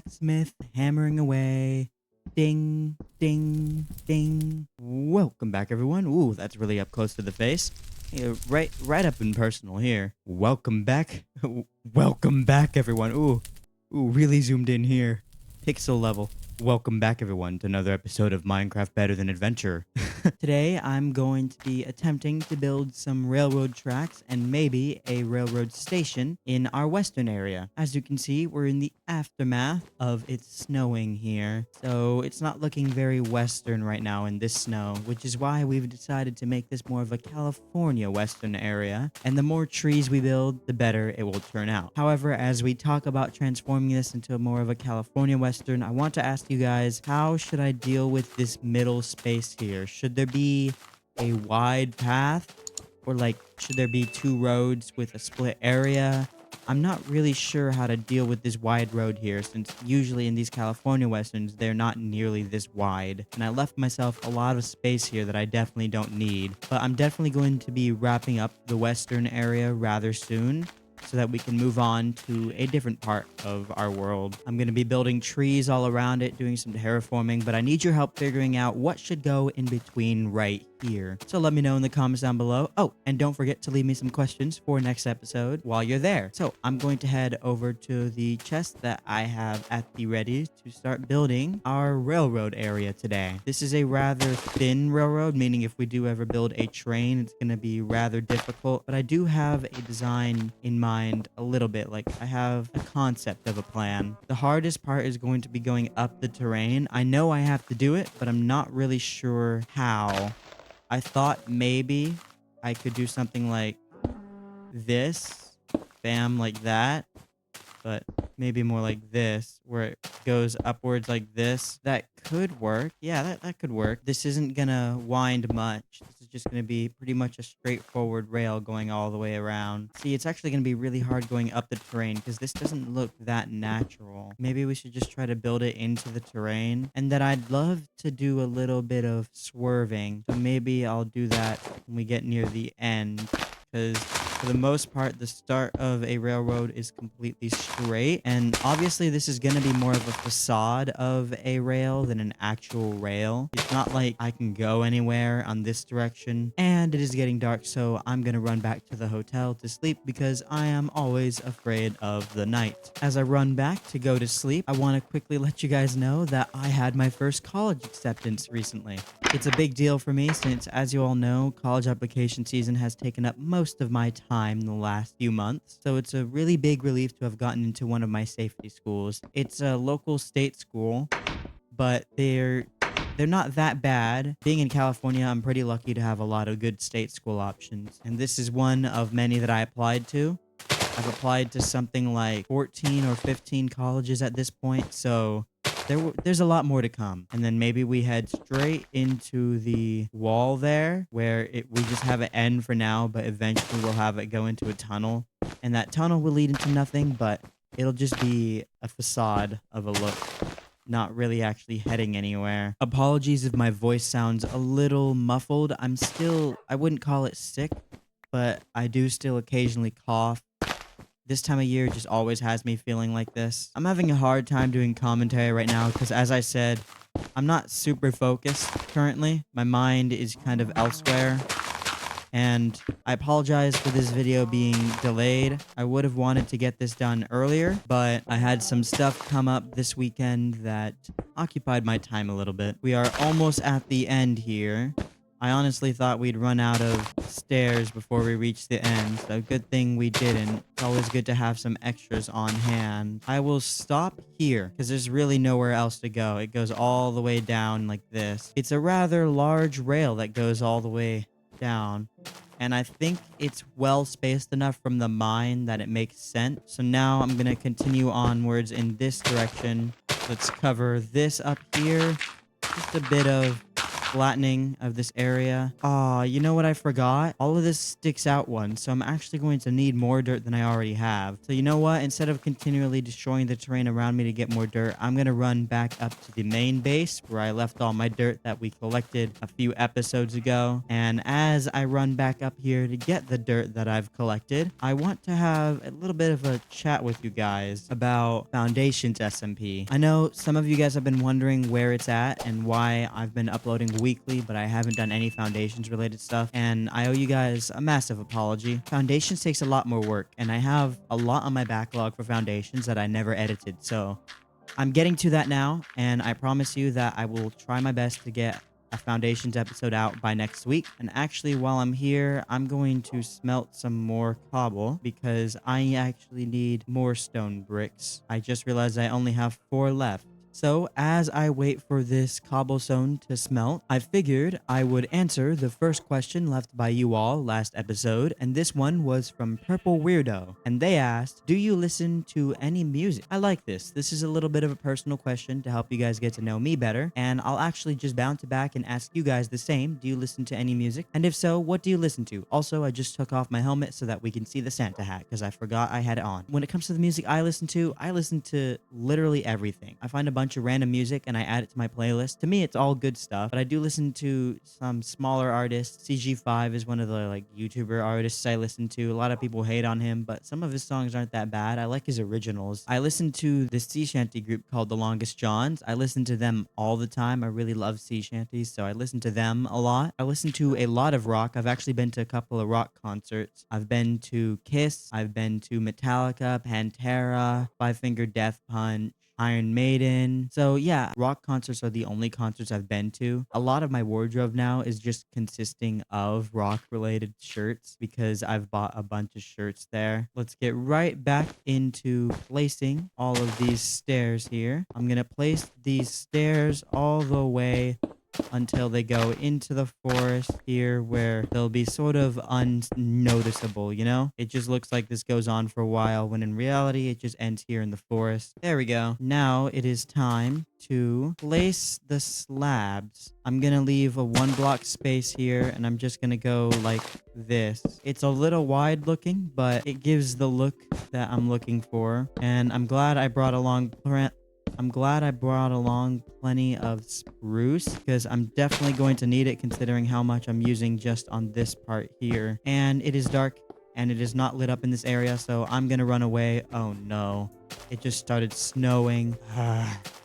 blacksmith hammering away. Ding, ding, ding. Welcome back, everyone. Ooh, that's really up close to the face. Yeah, right up and personal here. Welcome back. Welcome back, everyone. Ooh, really zoomed in here. Pixel level. Welcome back, everyone, to another episode of Minecraft Better Than Adventure. Today, I'm going to be attempting to build some railroad tracks and maybe a railroad station in our western area. As you can see, we're in the aftermath of it snowing here. So it's not looking very western right now in this snow, which is why we've decided to make this more of a California western area. And the more trees we build, the better it will turn out. However, as we talk about transforming this into more of a California western, I want to ask you guys, how should I deal with this middle space here? Should there be a wide path, or like should there be two roads with a split area? I'm not really sure how to deal with this wide road here, since usually in these California westerns they're not nearly this wide, and I left myself a lot of space here that I definitely don't need. But I'm definitely going to be wrapping up the western area rather soon, so that we can move on to a different part of our world. I'm going to be building trees all around it, doing some terraforming, but I need your help figuring out what should go in between right here. So let me know in the comments down below. Oh, and don't forget to leave me some questions for next episode while you're there. So I'm going to head over to the chest that I have at the ready to start building our railroad area today. This is a rather thin railroad, meaning if we do ever build a train, it's going to be rather difficult, but I do have a design in mind a little bit. Like, I have a concept of a plan. The hardest part is going to be going up the terrain. I know I have to do it, but I'm not really sure how. I thought maybe I could do something like this, bam, like that, but maybe more like this, where it goes upwards like this. That could work. Yeah, that could work. This isn't gonna wind much. This is just gonna be pretty much a straightforward rail going all the way around. See, it's actually gonna be really hard going up the terrain because this doesn't look that natural. Maybe we should just try to build it into the terrain. And then I'd love to do a little bit of swerving. So maybe I'll do that when we get near the end, because for the most part, the start of a railroad is completely straight. And obviously, this is going to be more of a facade of a rail than an actual rail. It's not like I can go anywhere on this direction. And it is getting dark, so I'm going to run back to the hotel to sleep because I am always afraid of the night. As I run back to go to sleep, I want to quickly let you guys know that I had my first college acceptance recently. It's a big deal for me since, as you all know, college application season has taken up most of my time in the last few months. So it's a really big relief to have gotten into one of my safety schools. It's a local state school, but they're not that bad. Being in California, I'm pretty lucky to have a lot of good state school options. And this is one of many that I applied to. I've applied to something like 14 or 15 colleges at this point, so there's a lot more to come. And then maybe we head straight into the wall there, where we just have an end for now, but eventually we'll have it go into a tunnel. And that tunnel will lead into nothing, but it'll just be a facade of a look, not really actually heading anywhere. Apologies if my voice sounds a little muffled. I wouldn't call it sick, but I do still occasionally cough. This time of year just always has me feeling like this. I'm having a hard time doing commentary right now because, as I said, I'm not super focused currently. My mind is kind of elsewhere. And I apologize for this video being delayed. I would have wanted to get this done earlier, but I had some stuff come up this weekend that occupied my time a little bit. We are almost at the end here. I honestly thought we'd run out of stairs before we reach the end, so good thing we didn't. It's always good to have some extras on hand. I will stop here, because there's really nowhere else to go. It goes all the way down like this. It's a rather large rail that goes all the way down, and I think it's well spaced enough from the mine that it makes sense. So now I'm going to continue onwards in this direction. Let's cover this up here. Just a bit of flattening of this area. Aw, you know what I forgot? All of this sticks out one, so I'm actually going to need more dirt than I already have. So you know what? Instead of continually destroying the terrain around me to get more dirt, I'm gonna run back up to the main base where I left all my dirt that we collected a few episodes ago. And as I run back up here to get the dirt that I've collected, I want to have a little bit of a chat with you guys about Foundations SMP. I know some of you guys have been wondering where it's at and why I've been uploading weekly, but I haven't done any Foundations related stuff, and I owe you guys a massive apology. Foundations takes a lot more work, and I have a lot on my backlog for Foundations that I never edited, so I'm getting to that now, and I promise you that I will try my best to get a Foundations episode out by next week. And actually, while I'm here, I'm going to smelt some more cobble because I actually need more stone bricks. I just realized I only have 4 left. So as I wait for this cobblestone to smelt, I figured I would answer the first question left by you all last episode, and this one was from Purple Weirdo, and they asked, do you listen to any music? I like this. This is a little bit of a personal question to help you guys get to know me better, and I'll actually just bounce it back and ask you guys the same. Do you listen to any music? And if so, what do you listen to? Also, I just took off my helmet so that we can see the Santa hat because I forgot I had it on. When it comes to the music I listen to literally everything. I find a bunch of random music and I add it to my playlist. To me, it's all good stuff, but I do listen to some smaller artists. CG5 is one of the like YouTuber artists I listen to. A lot of people hate on him, but some of his songs aren't that bad. I like his originals. I listen to this sea shanty group called The Longest Johns. I listen to them all the time. I really love sea shanties, so I listen to them a lot. I listen to a lot of rock. I've actually been to a couple of rock concerts. I've been to Kiss. I've been to Metallica, Pantera, Five Finger Death Punch, Iron Maiden. So yeah, rock concerts are the only concerts I've been to. A lot of my wardrobe now is just consisting of rock related shirts because I've bought a bunch of shirts there. Let's get right back into placing all of these stairs here. I'm gonna place these stairs all the way until they go into the forest here where they'll be sort of unnoticeable, you know? It just looks like this goes on for a while when in reality it just ends here in the forest. There we go. Now it is time to place the slabs. I'm gonna leave a 1 block space here and I'm just gonna go like this. It's a little wide looking, but it gives the look that I'm looking for. And I'm glad I brought along plenty of spruce because I'm definitely going to need it considering how much I'm using just on this part here. And it is dark and it is not lit up in this area, so I'm gonna run away. Oh no, it just started snowing.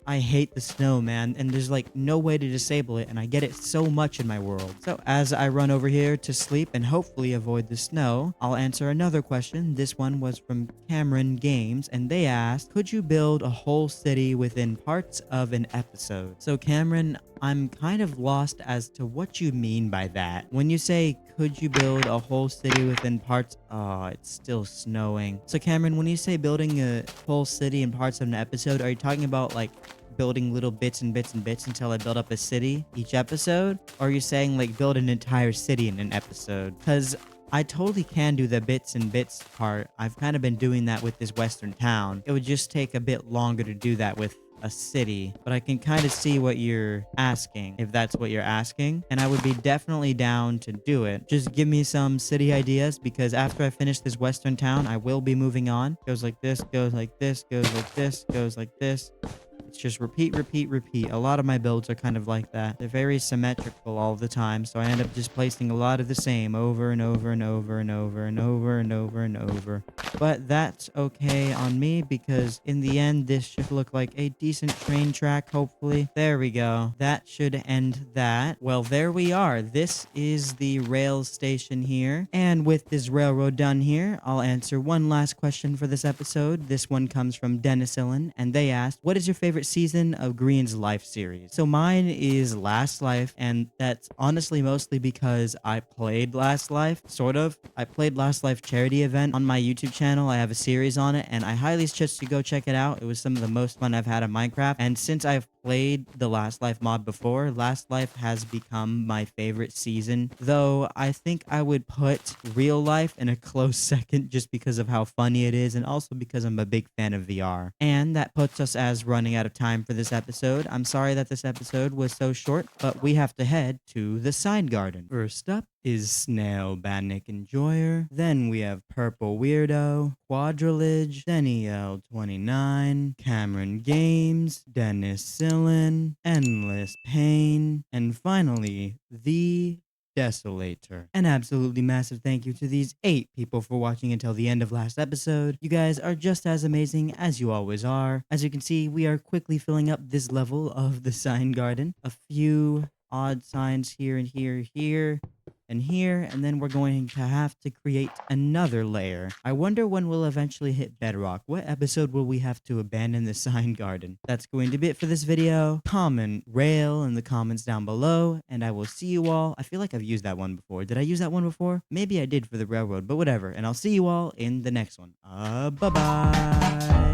I hate the snow, man, and there's like no way to disable it, and I get it so much in my world. So as I run over here to sleep and hopefully avoid the snow, I'll answer another question. This one was from Cameron Games, and they asked, could you build a whole city within parts of an episode? So Cameron, I'm kind of lost as to what you mean by that. When you say, could you build a whole city within parts? Oh, it's still snowing. So Cameron, when you say building a whole city in parts of an episode, are you talking about like building little bits and bits and bits until I build up a city each episode? Or are you saying like build an entire city in an episode? Because I totally can do the bits and bits part. I've kind of been doing that with this western town. It would just take a bit longer to do that with a city, but I can kind of see what you're asking, if that's what you're asking, and I would be definitely down to do it. Just give me some city ideas, because after I finish this western town, I will be moving on. Goes like this, goes like this, goes like this, goes like this. It's just repeat, repeat, repeat. A lot of my builds are kind of like that. They're very symmetrical all the time, so I end up just placing a lot of the same over and over and over and over and over and over and over. But that's okay on me, because in the end, this should look like a decent train track, hopefully. There we go. That should end that. Well, there we are. This is the rail station here. And with this railroad done here, I'll answer one last question for this episode. This one comes from Dennisilin, and they asked, what is your favorite season of Green's Life series? So mine is Last Life, and that's honestly mostly because I played Last Life, sort of. I played Last Life charity event on my YouTube channel. I have a series on it, and I highly suggest you go check it out. It was some of the most fun I've had on Minecraft, and since I've played the Last Life mod before. Last Life has become my favorite season, though I think I would put Real Life in a close second just because of how funny it is and also because I'm a big fan of VR. And that puts us as running out of time for this episode. I'm sorry that this episode was so short, but we have to head to the Side Garden. First up is Snail Badnik Enjoyer. Then we have Purple Weirdo, Quadrilige, Deniel29, Cameron Games, Dennis Sillin, Endless Pain, and finally, The Desolator. An absolutely massive thank you to these 8 people for watching until the end of last episode. You guys are just as amazing as you always are. As you can see, we are quickly filling up this level of the Sign Garden. A few odd signs here and here and here, and then we're going to have to create another layer. I wonder when we'll eventually hit bedrock. What episode will we have to abandon the Sign Garden? That's going to be it for this video. Comment rail in the comments down below, and I will see you all. I feel like I've used that one before. Did I use that one before? Maybe I did for the railroad, but whatever. And I'll see you all in the next one. Bye-bye.